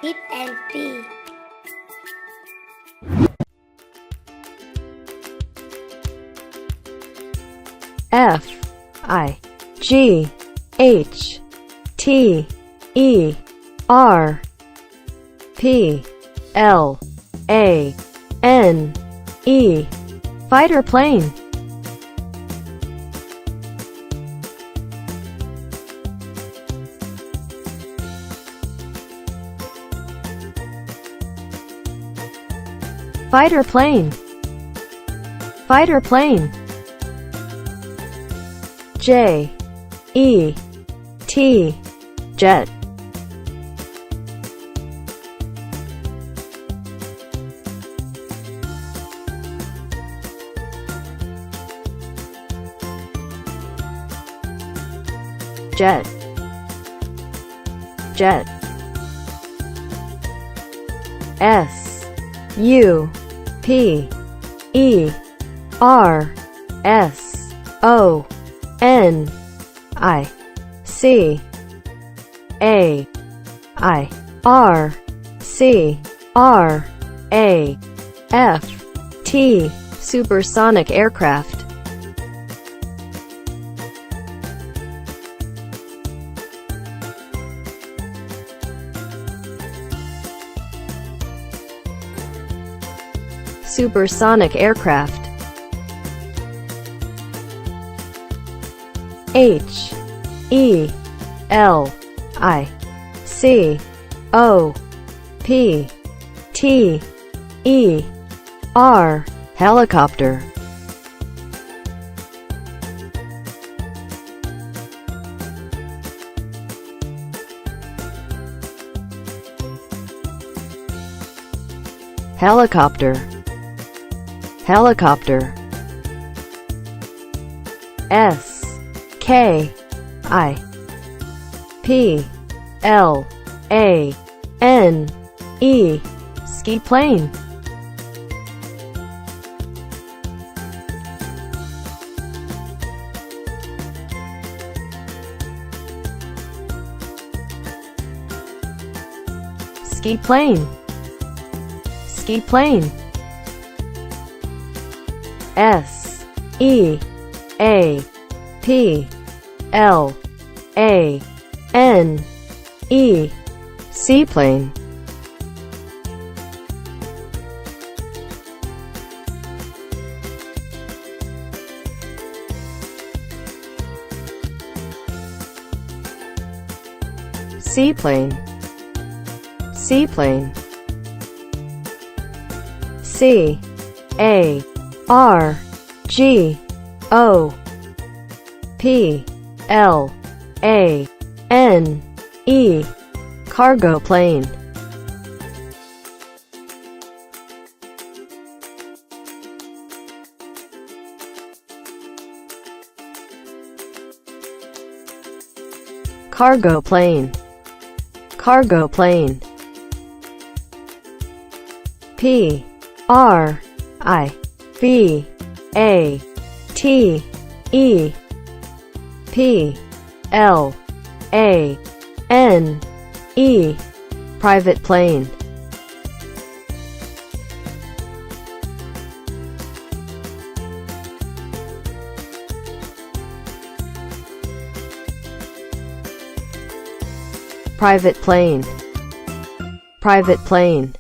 Hit and P. F I G H T E R P L A N E Fighter plane. Fighter plane. Fighter plane. J E T Jet. Jet. Jet. S U P E R S O N I C A I R C R A F T Supersonic Aircraft. Supersonic Aircraft. H E L I C O P T E R Helicopter. Helicopter. Helicopter. S K I P L A N E Ski plane. Ski plane. Ski plane. S E A P L A N E Seaplane. Seaplane. Seaplane. C A R G O P L A N E Cargo plane. Cargo plane. Cargo plane. P R I V A T E P L A N E Private plane. Private plane. Private plane.